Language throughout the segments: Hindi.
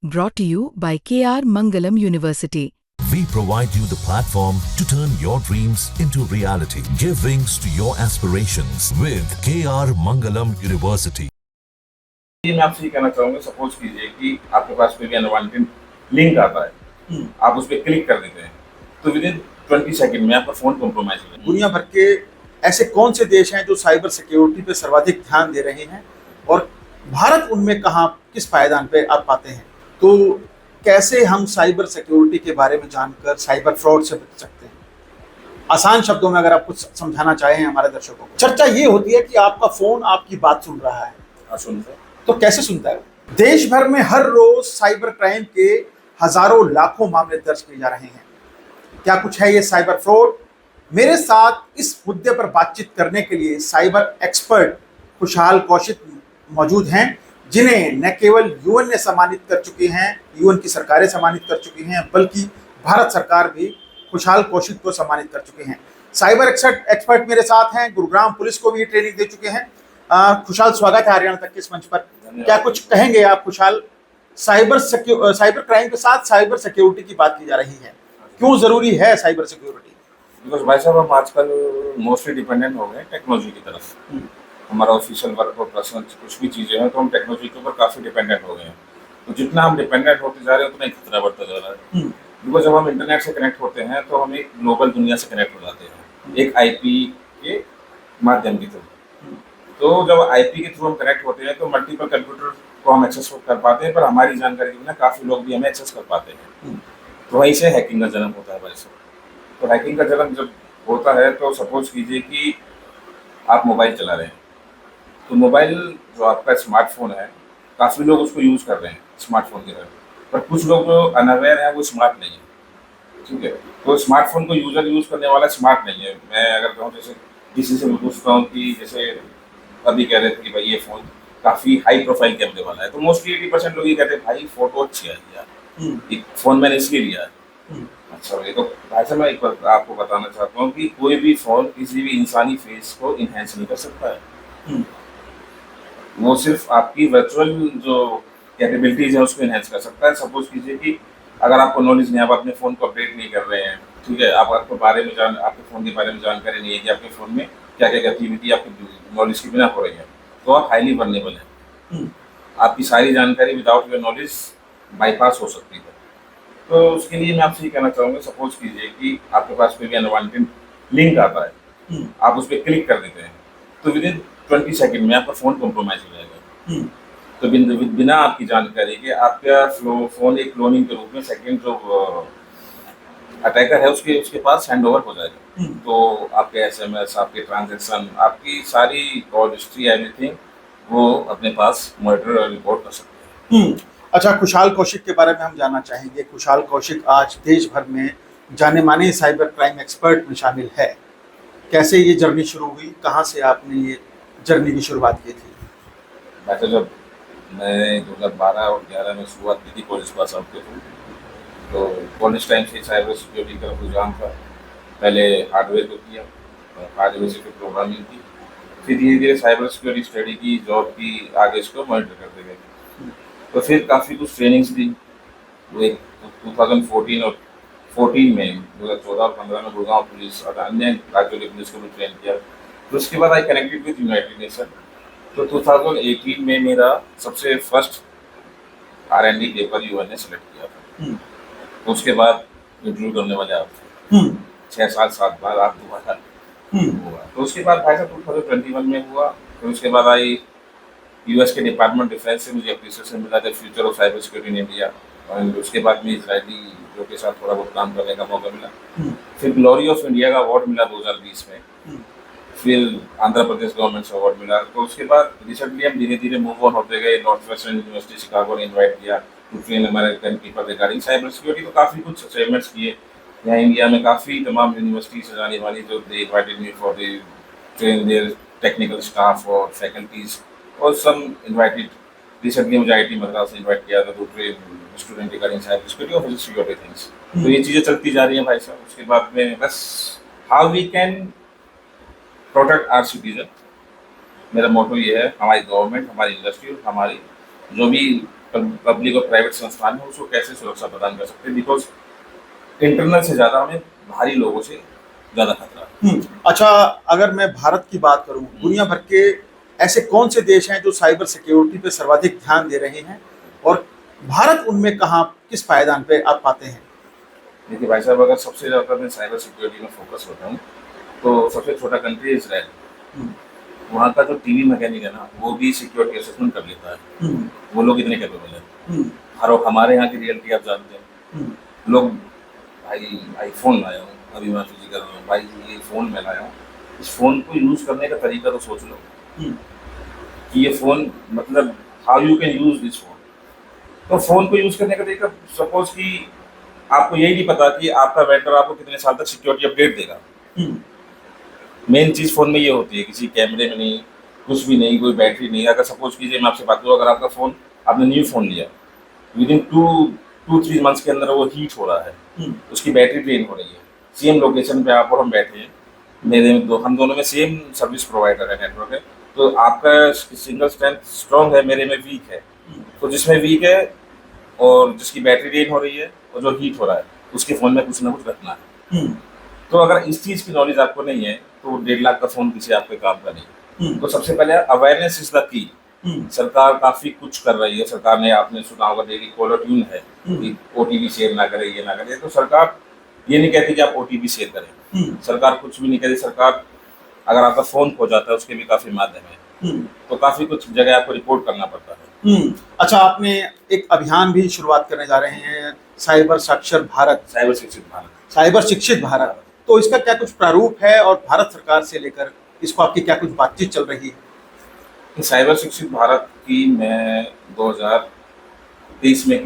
Brought to you by KR Mangalam University. We provide you the platform to turn your dreams into reality. Give wings to your aspirations with KR Mangalam University. मैं आपसे ये कहना चाहूँगा, सपोज कीजिए कि आपके पास कोई भी अनवांटेड लिंक आता है, आप उस पर क्लिक कर देते हैं, तो विद इन 20 सेकंड में आपका फोन कॉम्प्रोमाइज हो जाएगा। दुनिया भर के ऐसे कौन से देश हैं जो साइबर सिक्योरिटी पे सर्वाधिक ध्यान दे रहे हैं और भारत उनमें कहाँ किस पायदान पे आप पाते हैं? तो कैसे हम साइबर सिक्योरिटी के बारे में जानकर साइबर फ्रॉड से बच सकते हैं? आसान शब्दों में अगर आप कुछ समझाना चाहें हमारे दर्शकों को। चर्चा ये होती है कि आपका फोन आपकी बात सुन रहा है। सुनते हैं तो कैसे सुनता है? देश भर में हर रोज साइबर क्राइम के हजारों लाखों मामले दर्ज किए जा रहे हैं। क्या कुछ है ये साइबर फ्रॉड? मेरे साथ इस मुद्दे पर बातचीत करने के लिए साइबर एक्सपर्ट खुशहाल कौशिक मौजूद हैं, जिन्हें न केवल यूएन ने सम्मानित कर चुकी हैं, यूएन की सरकारें सम्मानित कर चुकी हैं, बल्कि भारत सरकार भी खुशहाल कौशिक को सम्मानित कर चुके हैं। साइबर एक्सपर्ट मेरे साथ हैं, गुरुग्राम पुलिस को भी ट्रेनिंग दे चुके हैं। खुशहाल, स्वागत है हरियाणा तक के इस मंच पर। क्या कुछ कहेंगे आप खुशहाल? साइबर क्राइम के साथ साइबर सिक्योरिटी की बात की जा रही है, क्यों जरूरी है साइबर सिक्योरिटी? बिकॉज भाई साहब, हम आजकल मोस्टली डिपेंडेंट हो गए टेक्नोलॉजी की तरफ। हमारा ऑफिशियल वर्क और पर्सनल कुछ भी चीज़ें हैं तो हम टेक्नोलॉजी के ऊपर काफ़ी डिपेंडेंट हो गए हैं। तो जितना हम डिपेंडेंट होते जा रहे हैं उतना ही खतरा बढ़ता जा रहा है। बिकॉज जब हम इंटरनेट से कनेक्ट होते हैं तो हम एक ग्लोबल दुनिया से कनेक्ट हो जाते हैं, एक आईपी के माध्यम के थ्रू। तो जब आईपी के थ्रू हम कनेक्ट होते हैं तो मल्टीपल कंप्यूटर को हम एक्सेस कर पाते हैं, पर हमारी जानकारी के बिना काफ़ी लोग भी हमें एक्सेस कर पाते हैं। तो वहीं से हैकिंग का जन्म होता है भाई साहब। तो हैकिंग का जन्म जब होता है तो सपोज कीजिए कि आप मोबाइल चला रहे हैं, तो मोबाइल जो आपका स्मार्टफोन है, काफ़ी लोग उसको यूज़ कर रहे हैं स्मार्टफोन की तरह, पर कुछ लोग जो अनअवेयर हैं वो स्मार्ट नहीं है। ठीक है, तो स्मार्टफोन को यूज़ करने वाला स्मार्ट नहीं है। मैं अगर कहूँ, जैसे किसी से मैं पूछता हूँ कि जैसे अभी कह रहे थे कि भाई ये फ़ोन काफ़ी हाई प्रोफाइल कैमरे वाला है, तो मोस्टली 80% लोग ये कहते हैं भाई फ़ोटो अच्छी आई यार, ये फ़ोन मैंने इसलिए लिया है। अच्छा, ये तो भाई साहब मैं एक बार आपको बताना चाहता हूँ कि कोई भी फ़ोन किसी भी इंसानी फेस को इन्हेंस नहीं कर सकता है। वो सिर्फ आपकी वर्चुअल जो कैपेबिलिटीज है उसको इन्हेंस कर सकता है। सपोज कीजिए कि अगर आपको नॉलेज नहीं है, आप अपने फ़ोन को अपडेट नहीं कर रहे हैं, ठीक है, आपके फ़ोन के बारे में जानकारी नहीं है कि आपके फ़ोन में क्या क्या गतिविधि आपकी नॉलेज के बिना हो रही है, तो आप हाईली वल्नरेबल हैं। आपकी सारी जानकारी विदाउट योर नॉलेज बाईपास हो सकती है। तो उसके लिए मैं आपसे ये कहना चाहूँगा, सपोज कीजिए कि आपके पास कोई भी अनवांटेड लिंक आता है, आप उस पर क्लिक कर देते हैं, तो विद इन 20 सेकंड में आपका फ़ोन कॉम्प्रोमाइज हो जाएगा। तो बिना आपकी जानकारी के आपका फ़ोन एक क्लोनिंग के रूप में सेकंड जो अटैकर है उसके पास हैंड ओवर हो जाएगा। तो आपके एसएमएस, आपके ट्रांजैक्शन, आपकी सारी कॉल हिस्ट्री, एवरीथिंग वो अपने पास मॉनिटर और रिपोर्ट कर सकते हैं। अच्छा, खुशहाल कौशिक के बारे में हम जानना चाहेंगे। खुशहाल कौशिक आज देश भर में जाने माने साइबर क्राइम एक्सपर्ट में शामिल है। कैसे ये जर्नी शुरू हुई? कहाँ से आपने ये जर्नी की शुरुआत की थी? वैसे जब मैं 2012 और 11 में शुरुआत की थी कॉलेज पास आउट के थ्रू, तो कॉलेज टाइम से साइबर सिक्योरिटी का रुझान था। पहले हार्डवेयर को किया, हार्डवेयर से फिर प्रोग्रामिंग की, फिर धीरे धीरे साइबर सिक्योरिटी स्टडी की, जॉब की, आगे इसको मॉनिटर करते गए। तो फिर काफ़ी कुछ ट्रेनिंग्स दी। वो एक 2014 और 14 में 2014 और 15 में गुड़गांव पुलिस और अन्य राज्यों की पुलिस को भी ट्रेन किया। तो उसके बाद I connected with United nation. तो 2018 में मेरा सबसे फर्स्ट R&D पेपर यूएन ने सेलेक्ट किया था। तो उसके बाद इंटरव्यू करने वाले आप थे 6 साल 7 बार आप दोबारा हुआ। तो उसके बाद भाई साहब 2021 में हुआ। फिर उसके बाद आई यूएस के डिपार्टमेंट डिफेंस से मुझे एप्रिसिएशन मिला था, future of cyber security in India. और उसके बाद में इजरायली जो के साथ थोड़ा बहुत काम करने का मौका मिला। फिर ग्लोरी ऑफ इंडिया का अवार्ड मिला 2020 में। फिर आंध्र प्रदेश गवर्नमेंट से अवार्ड मिला। तो उसके बाद रिसेंटली हम धीरे धीरे मूव ऑन होते गए। नॉर्थ वेस्टर्न यूनिवर्सिटी शिकागो ने इन्वाइट किया to train American people regarding cyber security. तो काफ़ी कुछ अचीवमेंट्स किए। यहाँ इंडिया में काफ़ी तमाम यूनिवर्सिटी से जाने वाली जो they invited me for the train their technical staff और फैकल्टीज, और सम इन्वाइटेड रिसेंटली मुझे आईटी मद्रास ने इन्वाइट किया था to train student regarding cyber security और फिजिक्स सिक्योरिटी थिंग्स। तो ये चीज़ें चलती जा रही हैं भाई साहब। उसके बाद में बस how we can protect our citizen, मेरा मोटो ये है। हमारी गवर्नमेंट, हमारी इंडस्ट्री, हमारी जो भी पब्लिक और प्राइवेट संस्थान है उसको कैसे सुरक्षा प्रदान कर सकते हैं, बिकॉज इंटरनल से ज़्यादा हमें बाहरी लोगों से ज़्यादा खतरा है। अच्छा, अगर मैं भारत की बात करूं, दुनिया भर के ऐसे कौन से देश हैं जो साइबर सिक्योरिटी पे सर्वाधिक ध्यान दे रहे हैं और भारत उनमें कहाँ किस पायदान पे आप पाते हैं? देखिए भाई साहब, अगर सबसे ज़्यादा मैं साइबर सिक्योरिटी में फोकस होता हूँ तो सबसे छोटा कंट्री है इसराइल। वहाँ का जो टीवी मैकेनिक है ना, वो भी सिक्योरिटी असेसमेंट कर लेता है। वो लोग इतने कैपेबल है। और हमारे यहाँ की रियलिटी आप जानते हैं, लोग भाई आईफोन लाया हूँ, अभी मैं फिजी कर रहा हूँ, भाई ये फ़ोन मैं लाया हूँ, इस फ़ोन को यूज़ करने का तरीका तो सोच लो कि ये फ़ोन मतलब how you can use this phone. तो फ़ोन को यूज़ करने का तरीका, सपोज कि आपको यही नहीं पता कि आपका वेंडर आपको कितने साल तक सिक्योरिटी अपडेट देगा। मेन चीज़ फ़ोन में ये होती है, किसी कैमरे में नहीं, कुछ भी नहीं, कोई बैटरी नहीं। अगर सपोज कीजिए मैं आपसे बात करूँ, अगर आपका फ़ोन, आपने न्यू फ़ोन लिया, विदिन 2-3 मंथ्स के अंदर वो हीट हो रहा है, उसकी बैटरी ड्रेन हो रही है, सेम लोकेशन पे आप और हम बैठे हैं, हम दोनों में सेम सर्विस प्रोवाइडर है, नेटवर्क है, तो आपका सिंगल स्ट्रेंथ स्ट्रॉन्ग है, मेरे में वीक है। तो जिसमें वीक है और जिसकी बैटरी ड्रेन हो रही है और जो हीट हो रहा है, उसके फ़ोन में कुछ ना कुछ रखना है। तो अगर इस चीज़ की नॉलेज आपको नहीं है तो 1.5 लाख का फ़ोन किसी आपके काम का नहीं। तो सबसे पहले अवेयरनेस इज द की। सरकार काफ़ी कुछ कर रही है। सरकार ने, आपने सुना होगा, देखिए कॉलर ट्यून है कि ओटीपी शेयर ना करें, ये ना करें। तो सरकार ये नहीं कहती कि आप ओटीपी शेयर करें, सरकार कुछ भी नहीं कहती। सरकार, अगर आपका फ़ोन खो जाता है उसके भी काफ़ी माध्यम है, तो काफ़ी कुछ जगह आपको रिपोर्ट करना पड़ता है। अच्छा, आपने एक अभियान भी शुरुआत करने जा रहे हैं, साइबर साक्षर भारत, साइबर शिक्षित भारत। साइबर शिक्षित भारत, तो इसका क्या कुछ प्रारूप है और भारत सरकार से लेकर इसको आपकी क्या कुछ बातचीत चल रही है? साइबर शिक्षित भारत की मैं 2023 में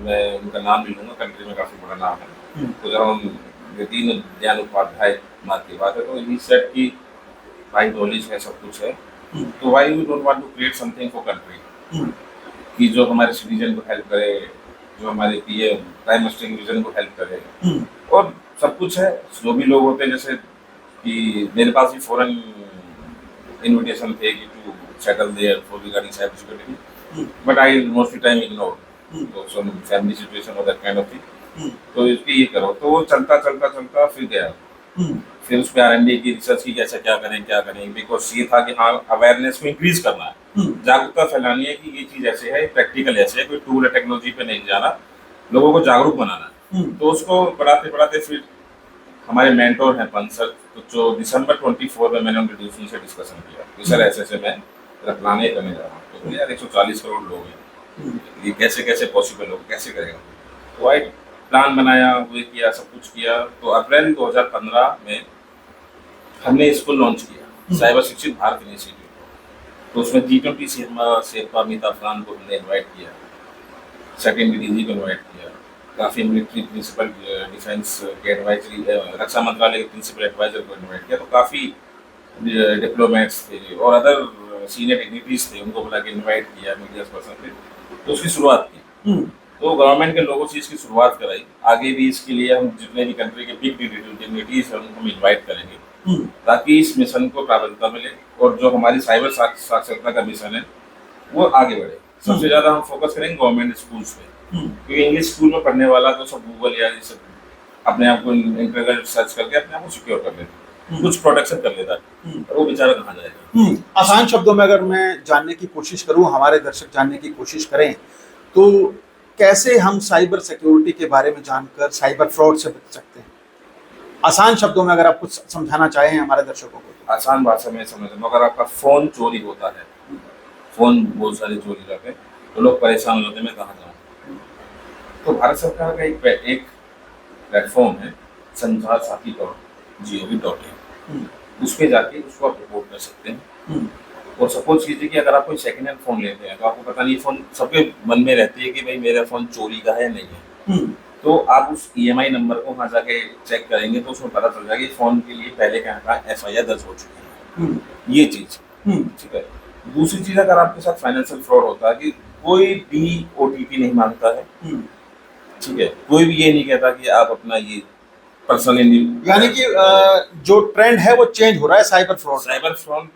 मैं उनका नाम नहीं लूँगा, कंट्री में काफ़ी बड़ा नाम है, तो जब हम दीनदयाल उपाध्याय मार्ग की बात है, तो ही सेड की भाई नॉलेज है, सब कुछ है, तो why we don't want to create something for country कि जो हमारे सिटीजन को हेल्प करे, जो हमारे पीएम प्राइम मिनिस्टर की विजन को हेल्प करे, और सब कुछ है। जो भी लोग होते हैं, जैसे कि मेरे पास भी फॉरेन इन्विटेशन थे कि to settle there for regarding cyber security, but I mostly time ignore, तो सम फैमिली सिचुएशन और दैट काइंड ऑफ थिंग। तो इसकी ये करो, तो वो चलता फिर गया। फिर उस पर R&D की रिसर्च की, कैसे क्या करें, बिकॉज ये था कि हाँ, अवेयरनेस को इंक्रीज करना है, जागरूकता फैलानी है कि ये चीज़ ऐसे है, प्रैक्टिकल ऐसे है, कोई टूल है, टेक्नोलॉजी पे नहीं जाना, लोगों को जागरूक बनाना है। तो उसको पढ़ाते फिर हमारे मेंटोर हैं पंत सर, तो जो दिसंबर 24 में मैंने उनके से डिस्कशन किया कि सर ऐसे मैं रखलाने करने जा रहा हूँ, तो यार 140 करोड़ लोग हैं, ये कैसे पॉसिबल हो, कैसे करेगा। तो आई प्लान बनाया, वो किया, सब कुछ किया। तो अप्रैल 2015 में हमने इसको लॉन्च किया, साइबर शिक्षित भारत इनिशिएटिव। तो उसमें G20 शेरपा अमिताभ खान को हमने इन्वाइट किया, सेकेंड डीजी को इन्वाइट किया, काफ़ी मिलिट्री प्रिंसिपल डिफेंस के एडवाइजरी, रक्षा मंत्रालय के प्रिंसिपल एडवाइजर को इन्वाइट किया। तो काफ़ी डिप्लोमेट्स थे और अदर सीनियर डिग्निटरीज थे, उनको बुला के इन्वाइट किया, मीडिया पर्सन थे। तो उसकी शुरुआत की, तो गवर्नमेंट के लोगों से इसकी शुरुआत कराई। आगे भी इसके लिए हम जितने भी कंट्री के बिग डिग्निटरीज हैं उनको हम इन्वाइट करेंगे, ताकि इस मिशन को प्राबल्यता मिले और जो हमारी साइबर साक्षरता का मिशन है वो आगे बढ़े। सबसे ज़्यादा हम फोकस करेंगे गवर्नमेंट स्कूल्स पे, क्योंकि इंग्लिश स्कूल में पढ़ने वाला तो सब गूगल या ये सब अपने आप को इंटरनेट सर्च करके अपने आप को सिक्योर कर लेता, कुछ प्रोटेक्शन कर लेता है, और वो बेचारा कहाँ जाएगा। आसान शब्दों में अगर मैं जानने की कोशिश करूं, हमारे दर्शक जानने की कोशिश करें, तो कैसे हम साइबर सिक्योरिटी के बारे में जानकर साइबर फ्रॉड से बच सकते हैं? आसान शब्दों में अगर आप कुछ समझाना चाहें हमारे दर्शकों को। आसान भाषा में समझ, अगर आपका फ़ोन चोरी होता है, फ़ोन बहुत सारे चोरी जाते हैं, तो लोग परेशान होते हैं, मैं कहाँ जाऊँ। तो भारत सरकार का एक प्लेटफॉर्म है, संचार साथी .gov.in, उस पर जाके उसको आप रिपोर्ट कर सकते हैं। और सपोज कीजिए कि अगर आप कोई सेकेंड हैंड फ़ोन लेते हैं, तो आपको पता नहीं, फ़ोन सबके मन में रहती है कि भाई मेरा फ़ोन चोरी का है नहीं है, तो आप उस EMI नंबर को वहाँ जाके चेक करेंगे, तो उसमें पता चल जाएगा कि फ़ोन के लिए पहले क्या था, FIR दर्ज हो चुकी है, ये चीज़, ठीक है। दूसरी चीज़, अगर आपके साथ फाइनेंशियल फ्रॉड होता है कि कोई भी OTP नहीं मांगता है, ठीक है, कोई भी ये नहीं कहता कि आप अपना ये पर्सनली, यानी कि जो ट्रेंड है वो चेंज हो रहा है साइबर फ्रॉड।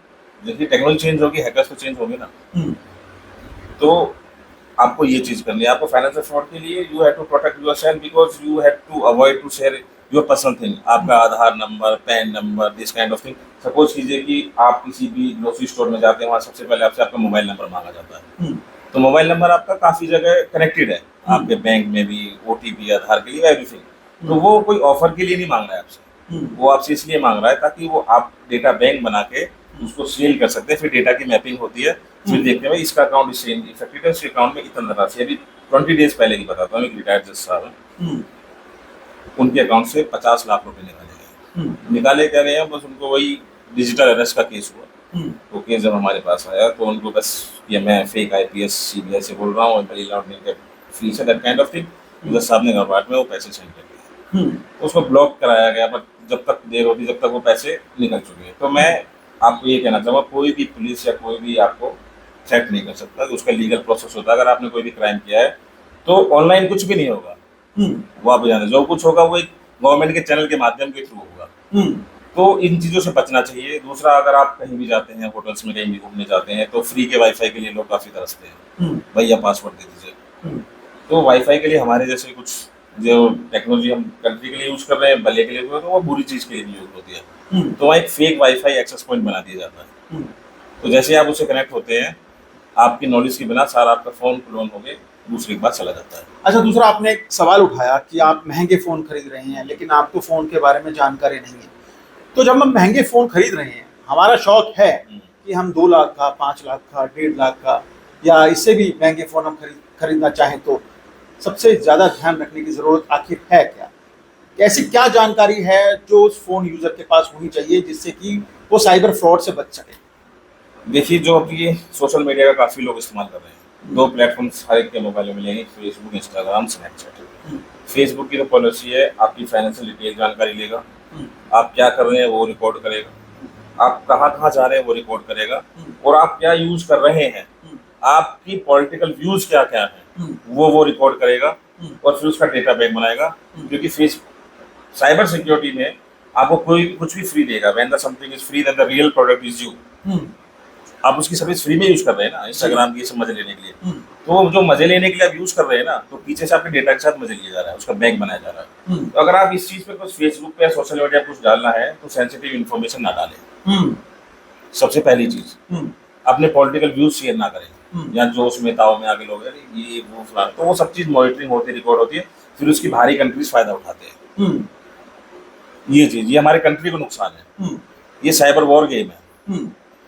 जैसे टेक्नोलॉजी चेंज होगी, हैकर्स तो चेंज होंगे ना। तो आपको ये चीज करनी है। आपको फाइनेंशियल फ्रॉड के लिए you have to protect yourself because you have to avoid to share your personal thing, आपका Aadhaar number, PAN number, this kind of thing. Suppose कीजिए कि आप किसी भी ग्रोसरी स्टोर में जाते हैं, वहाँ सबसे पहले आपसे आपका मोबाइल नंबर मांगा जाता है। तो मोबाइल नंबर आपका काफी जगह कनेक्टेड है, आपके बैंक में भी, ओटीपी, आधार के लिए, एवरीथिंग। तो वो कोई ऑफर के लिए नहीं मांग रहा है आपसे, वो आपसे इसलिए मांग रहा है ताकि वो आप डेटा बैंक बना के उसको सेल कर सकते हैं। फिर डेटा की मैपिंग होती है, फिर देखते हैं इसका अकाउंट इससे इफेक्टेड है, उसके अकाउंट में इतना राशि। अभी 20 डेज पहले की बताता हूँ, एक रिटायर्ड जज साहब हैं, उनके अकाउंट से 50 लाख रुपए निकाले गए। निकाले क्या गए हैं, बस उनको वही डिजिटल अरेस्ट का केस हुआ। वो केस जब हमारे पास आया तो उनको बस ये मैं फेक IPS CBI से बोल रहा हूँ, मनी लॉन्ड्रिंग के फ्री से, दैट काइंड ऑफ थिंग। जज साहब ने घबराहट में वो पैसे सेंड कर दिए, उसको ब्लॉक कराया गया, बट जब तक देर होती जब तक वो पैसे निकल चुके हैं। तो मैं आपको ये कहना चाहूँगा, कोई भी पुलिस या कोई भी आपको थ्रेट नहीं कर सकता, उसका लीगल प्रोसेस होता है। अगर आपने कोई भी क्राइम किया है तो ऑनलाइन कुछ भी नहीं होगा, वो आप जाने, जो कुछ होगा वो एक गवर्नमेंट के चैनल के माध्यम के थ्रू होगा। तो इन चीज़ों से बचना चाहिए। दूसरा, अगर आप कहीं भी जाते हैं, होटल्स में कहीं भी घूमने जाते हैं, तो फ्री के वाईफाई के लिए लोग काफ़ी तरसते हैं, भैया पासवर्ड दे दीजिए। तो वाईफाई के लिए हमारे जैसे कुछ जो टेक्नोलॉजी हम कंट्री के लिए यूज़ कर रहे हैं, भले के लिए, तो वो बुरी चीज़ के लिए भी यूज़ होती है। तो वहाँ एक फेक वाईफाई एक्सेस पॉइंट बना दिया जाता है। तो जैसे आप उससे कनेक्ट होते हैं, आपकी नॉलेज के बिना सारा आपका फ़ोन क्लोन हो गए दूसरी के बाद चला जाता है। अच्छा, दूसरा आपने एक सवाल उठाया कि आप महंगे फ़ोन खरीद रहे हैं लेकिन आपको फ़ोन के बारे में जानकारी नहीं है। तो जब हम महंगे फ़ोन खरीद रहे हैं, हमारा शौक है कि हम 2 लाख का, 5 लाख का, 1.5 लाख का या इससे भी महंगे फ़ोन हम खरीदना चाहें, तो सबसे ज़्यादा ध्यान रखने की ज़रूरत आखिर है क्या? ऐसी क्या जानकारी है जो उस फ़ोन यूज़र के पास होनी चाहिए जिससे कि वो साइबर फ्रॉड से बच सके? देखिए, जो अभी सोशल मीडिया का काफ़ी लोग इस्तेमाल कर रहे हैं, 2 प्लेटफॉर्म्स हर एक के मोबाइल में मिलेंगे, फेसबुक, इंस्टाग्राम, स्नैपचैट। फेसबुक की जो पॉलिसी है, आपकी फाइनेंशियल डिटेल जानकारी लेगा, आप क्या कर रहे हैं वो रिकॉर्ड करेगा, आप कहाँ कहाँ जा रहे हैं वो रिकॉर्ड करेगा, और आप क्या यूज़ कर रहे हैं, आपकी पॉलिटिकल व्यूज़ क्या क्या हैं वो रिकॉर्ड करेगा, और फिर उसका डेटा बैंक बनाएगा। क्योंकि साइबर सिक्योरिटी में आपको कोई कुछ भी फ्री देगा, when the something is free then the real product is you. आप उसकी सर्विस फ्री में यूज कर रहे हैं ना, इंस्टाग्राम की, सब मजे लेने के लिए। तो जो मजे लेने के लिए आप यूज कर रहे हैं ना, तो पीछे से आपके डेटा के साथ मजे लिया जा रहा है, उसका बैंक बनाया जा रहा है। तो अगर आप इस चीज पे कुछ फेसबुक पे या सोशल मीडिया कुछ डालना है तो सेंसिटिव इन्फॉर्मेशन ना डालें। सबसे पहली चीज, अपने पॉलिटिकल व्यूज शेयर ना करें, या जो उसमें ताव में आगे लोग हैं ये वो फलाना, तो वो सब चीज मॉनिटरिंग होती है, रिकॉर्ड होती है, फिर उसकी भारी कंट्रीज फायदा उठाते हैं। ये चीज, ये हमारे कंट्री को नुकसान है। ये साइबर वॉर गेम है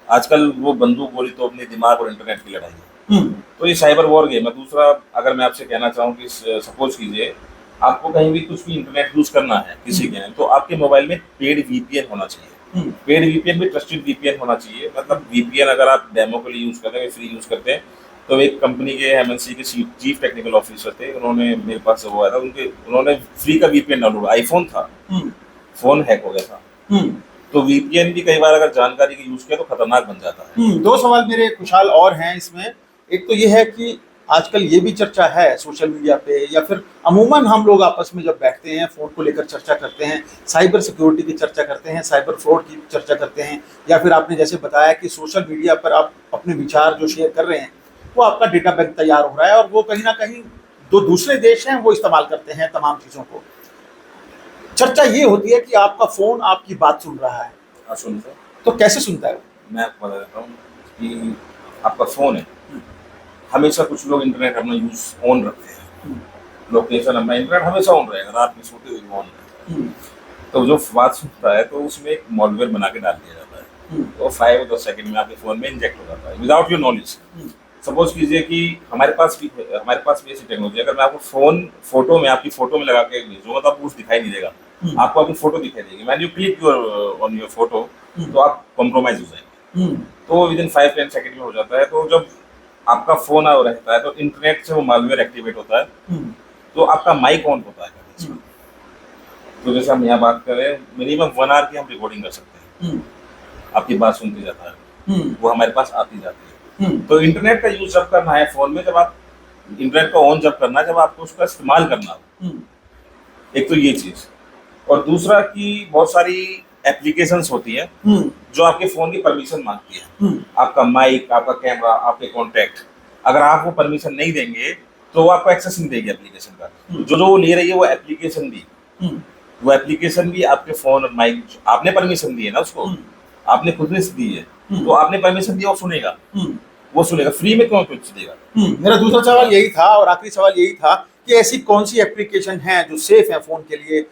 आजकल। वो बंदूक गोली तो अपने दिमाग और इंटरनेट की लड़ाई है, तो ये साइबर वॉर गेम है। दूसरा, अगर मैं आपसे कहना चाहूँ कि सपोज कीजिए आपको कहीं भी कुछ भी इंटरनेट यूज करना है किसी के, तो आपके मोबाइल में पेड VPN होना चाहिए। पेड VPN भी ट्रस्टेड VPN होना चाहिए। मतलब VPN अगर आप डेमो के लिए यूज करते हैं, फ्री यूज करते हैं, तो एक कंपनी के MNC के चीफ टेक्निकल ऑफिसर थे, उन्होंने मेरे पास वो आया था, उन्होंने फ्री का VPN डाउनलोड, आईफोन था, फोन हैक हो गया था। तो VPN भी कई बार अगर जानकारी का यूज किया तो खतरनाक बन जाता है। 2 सवाल मेरे खुशहाल और हैं इसमें। एक तो ये है कि आजकल ये भी चर्चा है सोशल मीडिया पे या फिर अमूमन हम लोग आपस में जब बैठते हैं, फ़ोन को लेकर चर्चा करते हैं, साइबर सिक्योरिटी की चर्चा करते हैं, साइबर फ्रॉड की चर्चा करते हैं, या फिर आपने जैसे बताया कि सोशल मीडिया पर आप अपने विचार जो शेयर कर रहे हैं वो आपका डेटा बैंक तैयार हो रहा है, और वो कहीं ना कहीं जो दूसरे देश हैं वो इस्तेमाल करते हैं तमाम चीज़ों को। चर्चा ये होती है कि आपका फ़ोन आपकी बात सुन रहा है। सुनते, तो कैसे सुनता है? मैं आपको बता देता हूँ कि आपका फ़ोन है, हमेशा कुछ लोग इंटरनेट अपना यूज ऑन रखते हैं, लोकेशन अपना इंटरनेट हमेशा ऑन रहेगा, रात में सोते हुए ऑन रहेगा। तो जो बात सुनता है तो उसमें एक मॉलवेयर बना के डाल दिया जाता है, तो 5-10 सेकंड में आपके फ़ोन में इंजेक्ट हो जाता है विदाउट योर नॉलेज। सपोज कीजिए कि हमारे पास भी ऐसी टेक्नोलॉजी, अगर मैं आपको आपकी फोटो में लगा के भेजूंगा तो आपको कुछ दिखाई नहीं देगा, आपको अपनी फोटो दिखाई देगी। When you click on your photo तो आप कॉम्प्रोमाइज हो जाएंगे, तो विद इन 5-10 सेकंड में हो जाता है। तो जब आपका फोन रहता है तो इंटरनेट से वो मालवेयर एक्टिवेट होता है, तो आपका माइक ऑन होता है। तो जैसे हम यहाँ बात कर रहे हैं, मिनिमम 1 आवर की हम रिकॉर्डिंग कर सकते हैं, आपकी बात सुनती जाता है, वो हमारे पास आती जाती है। तो इंटरनेट का यूज जब करना है फोन में, जब आप इंटरनेट को ऑन जब करना है, जब आपको उसका इस्तेमाल करना हो, एक तो ये चीज। और दूसरा कि बहुत सारी एप्लीकेशंस होती है जो आपके फोन की परमिशन मांगती है, आपका माइक, आपका कैमरा, आपके कॉन्टैक्ट, अगर आप वो परमिशन नहीं देंगे तो वो आपको एक्सेस नहीं देगी एप्लीकेशन का। जो जो वो ले रही है वो एप्लीकेशन भी, वो एप्लीकेशन भी आपके फोन और माइक, आपने परमिशन दी है ना उसको, आपने खुद ने दी है, तो आपने परमिशन दिया, वो सुनेगा, वो सुनेगा, फ्री में क्यों कुछ देगा। मेरा दूसरा सवाल यही था और आखिरी सवाल यही था कि ऐसी कौन सी एप्लीकेशन है जो सेफ है फोन के लिए,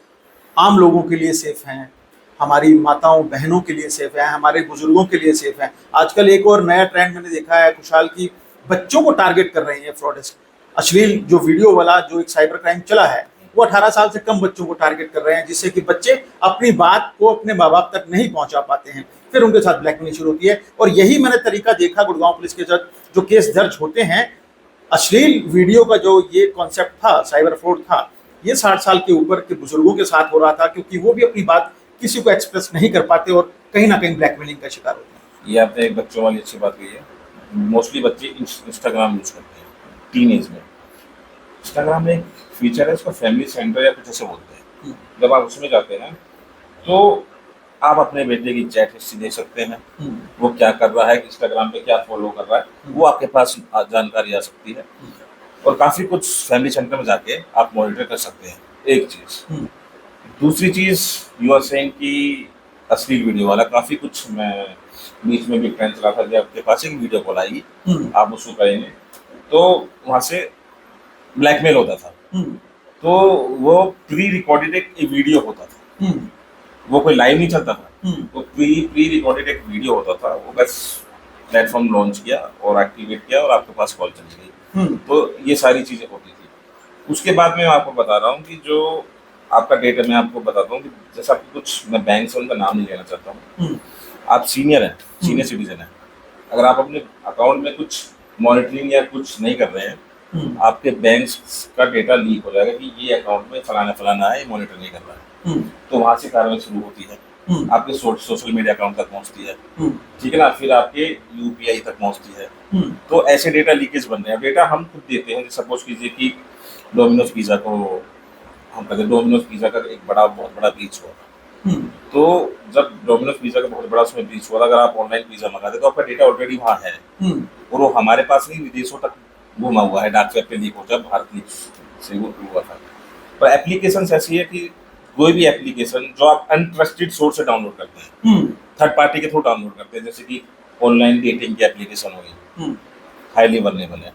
आम लोगों के लिए सेफ हैं, हमारी माताओं बहनों के लिए सेफ है, हमारे बुजुर्गों के लिए सेफ है। आजकल एक और नया ट्रेंड मैंने देखा है खुशहाल की, बच्चों को टारगेट कर रहे हैं फ्रॉडिस्ट। अश्लील जो वीडियो वाला जो एक साइबर क्राइम चला है वो 18 साल से कम बच्चों को टारगेट कर रहे हैं, जिससे कि बच्चे अपनी बात को अपने माँ बाप तक नहीं पहुंचा पाते हैं, फिर उनके साथ ब्लैकमेलिंग शुरू होती है। और यही मैंने तरीका देखा गुड़गांव पुलिस के साथ जो केस दर्ज होते हैं, अश्लील वीडियो का जो ये कॉन्सेप्ट था, साइबर फ्रॉड था, ये 60 साल के ऊपर के बुजुर्गों के साथ हो रहा था, क्योंकि वो भी अपनी बात किसी को एक्सप्रेस नहीं कर पाते और कहीं ना कहीं ब्लैकमेलिंग का शिकार होते हैं। ये आपने एक बच्चों वाली अच्छी बात कही है। मोस्टली बच्चे इंस्टाग्राम यूज करते हैं टीनेज में। इंस्टाग्राम में एक फीचर है, उसको फैमिली सेंटर या कुछ ऐसे बोलते हैं। जब आप उसमें जाते हैं तो आप अपने बेटे की चैट हिस्ट्री देख सकते हैं, वो क्या कर रहा है, इंस्टाग्राम पे क्या फॉलो कर रहा है, वो आपके पास जानकारी आ सकती है। और काफ़ी कुछ फैमिली सेंटर में जाके आप मॉनिटर कर सकते हैं, एक चीज़। दूसरी चीज़ यू आर सेइंग कि अश्लील वीडियो वाला काफ़ी कुछ, मैं बीच में भी ट्रेंड चला था कि आपके पास एक वीडियो कॉल आएगी, आप उसको करेंगे तो वहाँ से ब्लैकमेल होता था। तो वो प्री रिकॉर्डेड एक वीडियो होता था, वो कोई लाइव नहीं चलता था, वो प्री रिकॉर्डेड एक वीडियो होता था। वो बस प्लेटफॉर्म लॉन्च किया और एक्टिवेट किया और आपके पास कॉल चली गई। तो ये सारी चीज़ें होती थी। उसके बाद मैं आपको बता रहा हूँ कि जो आपका डेटा, मैं आपको बताता हूँ कि जैसा आपको कुछ, मैं बैंक से उनका नाम नहीं लेना चाहता हूँ, आप सीनियर हैं, सीनियर सिटीजन हैं, अगर आप अपने अकाउंट में कुछ मॉनिटरिंग या कुछ नहीं कर रहे हैं, आपके बैंक का डेटा लीक हो जाएगा कि ये अकाउंट में फलाना फलाना है, ये मॉनिटर नहीं कर रहा है, तो वहाँ से कार्रवाई शुरू होती है, आपके सोशल मीडिया अकाउंट तक पहुँचती है, ठीक है ना, फिर आपके यूपीआई तक पहुँचती है। तो ऐसे डेटा लीकेज बन रहे हैं। डेटा हम खुद देते हैं, सपोज कीजिए कि डोमिनोज पिज़्ज़ा को हम कहते हैं, डोमिनोज पिज़्ज़ा का एक बहुत बड़ा ब्रीच हुआ, तो जब डोमिनोज पिज़्ज़ा का बहुत बड़ा उसमें ब्रीच हुआ, अगर आप ऑनलाइन पिज़्ज़ा मंगाते तो आपका डेटा ऑलरेडी वहाँ है, और वो हमारे पास नहीं, विदेशों तक घुमा हुआ है, डार्क वेब पे लीक हो, जब भारत लीक से वो हुआ था। पर एप्लीकेशन ऐसी है कि कोई भी एप्लीकेशन जो आप अनट्रस्टेड सोर्स से डाउनलोड करते हैं, थर्ड पार्टी के थ्रू डाउनलोड करते हैं, जैसे कि ऑनलाइन डेटिंग की एप्लीकेशन हो गई, हाईली वल्नरेबल है।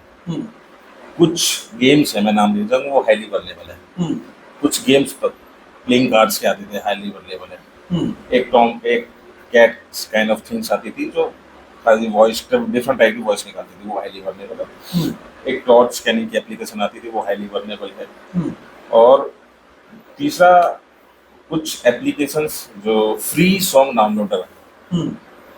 कुछ गेम्स है, मैं नाम दे दूँ, वो हाईली वल्नरेबल है। कुछ गेम्स पर प्लेइंग कार्ड्स के आते थे, हाईली वल्नरेबल है। एक कैट काइंड ऑफ थिंग्स आती थी जो वॉइस, डिफरेंट टाइप की वॉइस निकालती थी, वो हाईली वल्नरेबल है। एक टॉर्च स्कैनिंग की एप्लीकेशन आती थी, वो हाईली वल्नरेबल है। और तीसरा, कुछ एप्लीकेशंस जो फ्री सॉन्ग डाउनलोडर है,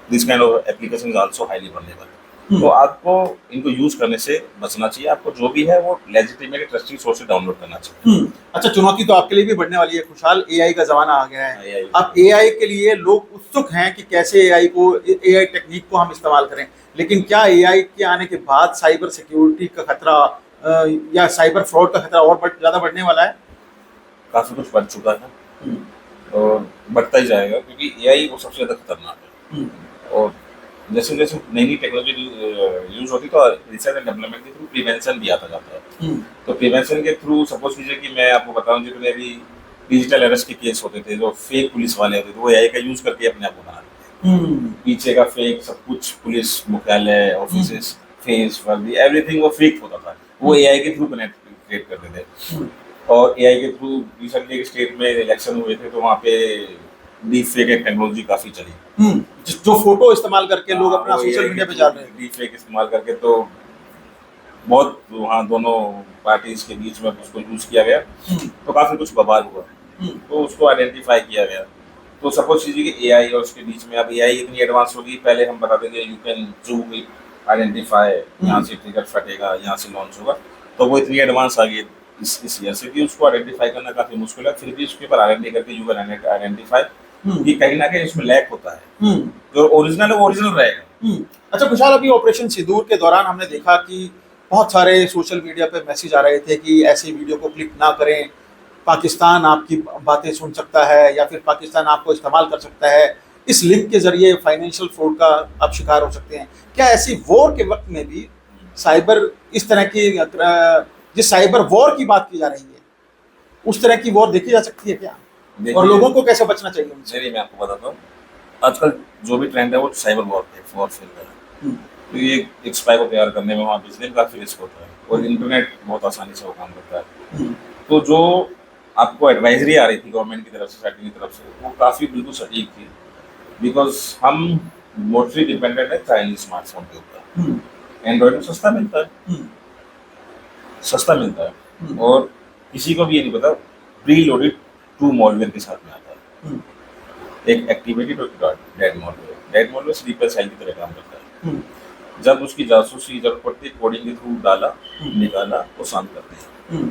this kind of application is also highly vulnerable. तो आपको इनको यूज करने से बचना चाहिए। आपको जो भी है वो लेजिटिमेट ट्रस्टेड सोर्स से डाउनलोड करना चाहिए। अच्छा, चुनौती तो आपके लिए भी बढ़ने वाली है खुशहाल, एआई का जमाना आ गया है। AI अब एआई के लिए लोग उत्सुक हैं कि कैसे एआई टेक्निक को हम इस्तेमाल करें, लेकिन क्या एआई के आने के बाद साइबर सिक्योरिटी का खतरा या साइबर फ्रॉड का खतरा और ज़्यादा बढ़ने वाला है? काफ़ी कुछ बढ़ चुका है और बढ़ता ही जाएगा, क्योंकि एआई वो सबसे ज़्यादा खतरनाक है। और जैसे जैसे नई नई टेक्नोलॉजी यूज होती तो रिसर्च एंड डेवलपमेंट के थ्रू प्रिवेंशन भी आता जाता है। तो प्रिवेंशन के थ्रू, सपोज कीजिए कि मैं आपको बताऊं, जितने भी डिजिटल अरेस्ट के केस होते थे, जो फेक पुलिस वाले होते थे, वो एआई का यूज करके अपने आप को बना देते थे। पीछे का फेक सब कुछ, पुलिस मुख्यालय, ऑफिसेस, फेस, वर्दी, एवरीथिंग वो फेक होता था, वो एआई के थ्रू क्रिएट करते थे। और एआई के थ्रू रिसेंटली एक स्टेट में इलेक्शन हुए थे, तो वहाँ पे डीप फेक एक टेक्नोलॉजी काफ़ी चली, जो फोटो इस्तेमाल करके लोग अपना सोशल मीडिया पे डाल रहे हैं, डीप फेक इस्तेमाल करके। तो बहुत वहाँ दोनों पार्टीज के बीच में उसको यूज किया गया, तो काफ़ी कुछ बवाल हुआ, तो उसको आइडेंटिफाई किया गया। तो सपोज कीजिए कि एआई और उसके बीच में अब एआई इतनी एडवांस होगी, पहले हम बता देंगे यू कैन जूम आइडेंटिफाई, यहाँ से ट्रिगर फटेगा, यहाँ से लॉन्च होगा, तो वो इतनी एडवांस आ गई इस ईयर से कि उसको आइडेंटिफाई करना काफ़ी मुश्किल है। फिर भी उसके ऊपर आइडेंटिफाई करके यू कैन आइडेंटिफाई कि कहीं ना कहीं उसमें लैक होता है, जो ओरिजिनल है वो ओरिजिनल रहेगा। अच्छा खुशहाल, अभी ऑपरेशन सिंदूर के दौरान हमने देखा कि बहुत सारे सोशल मीडिया पे मैसेज आ रहे थे कि ऐसी वीडियो को क्लिक ना करें, पाकिस्तान आपकी बातें सुन सकता है या फिर पाकिस्तान आपको इस्तेमाल कर सकता है, इस लिंक के जरिए फाइनेंशियल फ्रॉड का आप शिकार हो सकते हैं। क्या ऐसी वॉर के वक्त में भी साइबर इस तरह की जिस साइबर वॉर की बात की जा रही है, उस तरह की वॉर देखी जा सकती है क्या? और देखिए, लोगों को कैसे बचना चाहिए उनसे? चलिए मैं आपको बताता हूँ। आजकल जो भी ट्रेंड है वो साइबर वॉरफेयर का है। तो ये एक स्पाई को तैयार करने में वहाँ बिजली में काफ़ी रिस्क होता है, और इंटरनेट बहुत आसानी से वो काम करता है। तो जो आपको एडवाइजरी आ रही थी गवर्नमेंट की तरफ से, सोसाइटी की तरफ से, वो काफ़ी बिल्कुल सटीक थी। बिकॉज हम मोस्टली डिपेंडेंट है चाइनीज स्मार्टफोन के ऊपर। एंड्रॉयड में सस्ता मिलता है, और किसी को भी ये नहीं पता प्री लोडेड 2 मॉलवेयर के साथ में आता है। एक एक्टिवेटेड और dead malware. Dead malware sleeper cell की तरह काम करता है। जब उसकी जासूसी जब पड़ती कोडिंग के थ्रू डाला, निकाला, वो शांत करते हैं।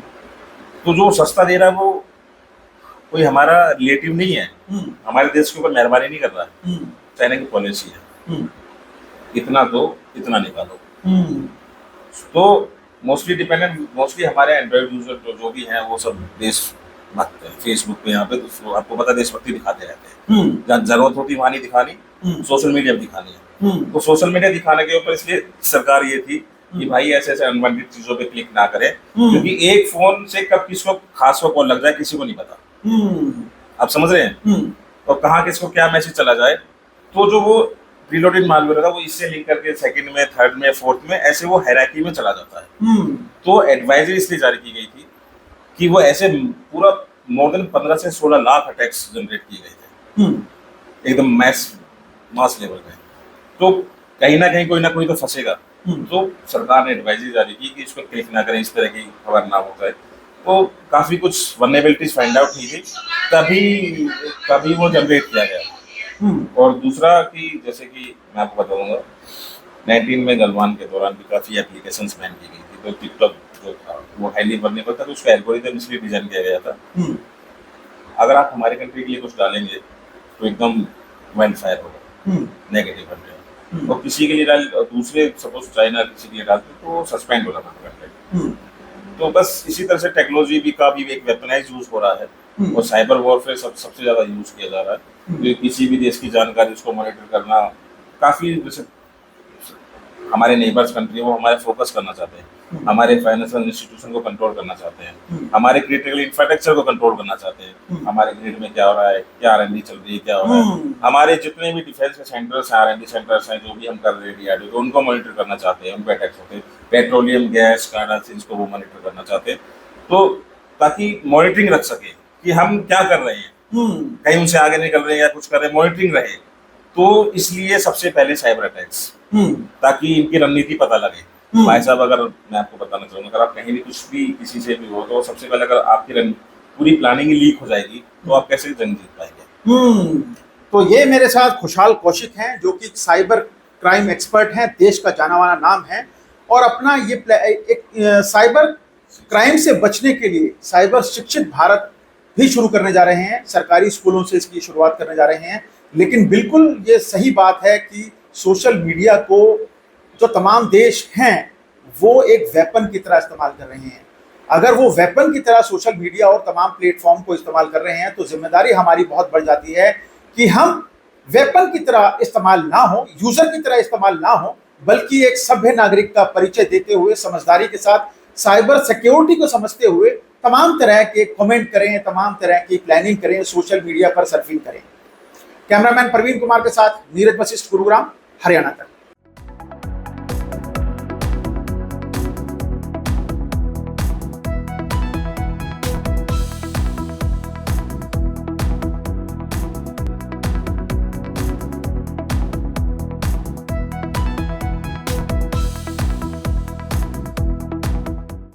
तो जो सस्ता दे रहा है वो कोई हमारा रिलेटिव नहीं है, हमारे देश के ऊपर मेहरबानी नहीं कर रहा है। चाइना की पॉलिसी है, इतना दो इतना निकालो। तो मोस्टली हमारे एंड्रॉइड यूजर जो भी हैं वो सब देशभक्त हैं। फेसबुक पे यहाँ पे तो आपको पता देशभक्ति दिखाते रहते हैं। जहाँ जरूरत होती वहाँ नहीं दिखानी, सोशल मीडिया पे दिखानी है। तो सोशल मीडिया दिखाने के ऊपर इसलिए सरकार ये थी कि भाई ऐसे ऐसे अनवांटेड चीजों पे क्लिक ना करें, क्योंकि एक फोन से कब किसको खास को कॉल लग जाए किसी को नहीं पता। आप समझ रहे हैं? और कहाँ किसको क्या मैसेज चला जाए। तो जो वो प्रीलोडेड मालवेयर था वो इससे लिंक करके सेकंड में, थर्ड में, फोर्थ में, ऐसे वो हायरार्की में चला जाता है। तो एडवाइजरी इसलिए जारी की गई थी कि वो ऐसे पूरा मोर देन 15 से 16 लाख अटैक्स जनरेट किए गए थे, एकदम मास लेवल पे। तो कहीं ना कहीं कोई ना कोई तो फंसेगा। तो सरकार ने एडवाइजरी जारी की कि इस पर क्लिक ना करें, इस तरह की खबर ना हो जाए। तो काफी कुछ वल्नरेबिलिटीज फाइंड आउट की थी, तभी वो जनरेट किया गया। और दूसरा कि जैसे कि मैं आपको बताऊंगा 19 में गलवान के दौरान भी काफी एप्लीकेशंस बैन की गई थी। तो टिकटॉक जो था वो हाईली वल्नरेबल था, तो उसका एल्गोरिथम इसलिए डिजाइन किया गया था। अगर आप हमारे कंट्री के लिए कुछ डालेंगे तो एकदम वाइल्ड फायर होगा, नेगेटिव कंटेंट। और किसी के लिए दूसरे सपोज चाइना किसी के लिए डालते तो सस्पेंड हो जाता कंटेंट। तो बस इसी तरह से टेक्नोलॉजी भी का भी एक वेपनाइज यूज हो रहा है, और साइबर वॉरफेयर सबसे ज्यादा यूज किया जा रहा है। तो किसी भी देश की जानकारी उसको मॉनिटर करना काफी, जैसे हमारे नेबर्स कंट्री वो हमारे फोकस करना चाहते हैं, हमारे फाइनेंशियल इंस्टीट्यूशन को कंट्रोल करना चाहते हैं, हमारे क्रिटिकल इंफ्रास्ट्रक्चर को कंट्रोल करना चाहते हैं, हमारे ग्रिड में क्या हो रहा है, क्या R&D चल रही है, क्या हो रहा है, हमारे जितने भी डिफेंस के सेंटर्स हैं, R&D सेंटर्स हैं, जो भी हम कर रहे हैं DRDO, तो उनको मॉनिटर करना चाहते हैं, उन पे अटैक्स होते हैं। पेट्रोलियम गैस कार्डल्स को वो मॉनिटर करना चाहते हैं, तो ताकि मॉनिटरिंग रख सके कि हम क्या कर रहे हैं, कहीं उनसे आगे निकल रहे हैं या कुछ कर रहे हैं, मॉनिटरिंग रहे। तो इसलिए सबसे पहले साइबर अटैक्स, ताकि इनकी रणनीति पता लगे। भाई साहब, अगर मैं आपको बताना चाहूंगा, अगर आप कहीं भी कुछ भी किसी से भी हो, तो सबसे पहले अगर आपकी पूरी प्लानिंग ही लीक हो जाएगी तो आप कैसे जंग जीत पाएंगे। तो ये मेरे साथ खुशहाल कौशिक हैं, जो कि साइबर क्राइम एक्सपर्ट हैं, देश का जाना माना नाम है, और अपना ये एक साइबर क्राइम से बचने के लिए साइबर शिक्षित भारत भी शुरू करने जा रहे हैं। सरकारी स्कूलों से इसकी शुरुआत करने जा रहे हैं। लेकिन बिल्कुल ये सही बात है कि सोशल मीडिया को जो तमाम देश हैं वो एक वेपन की तरह इस्तेमाल कर रहे हैं। अगर वो वेपन की तरह सोशल मीडिया और तमाम प्लेटफॉर्म को इस्तेमाल कर रहे हैं, तो जिम्मेदारी हमारी बहुत बढ़ जाती है कि हम वेपन की तरह इस्तेमाल ना हो, यूजर की तरह इस्तेमाल ना हो, बल्कि एक सभ्य नागरिक का परिचय देते हुए, समझदारी के साथ साइबर सिक्योरिटी को समझते हुए तमाम तरह के कमेंट करें, तमाम तरह की प्लानिंग करें, सोशल मीडिया पर सर्फिंग करें। कैमरामैन प्रवीण कुमार के साथ नीरज वशिष्ठ, गुरुग्राम, हरियाणा तक।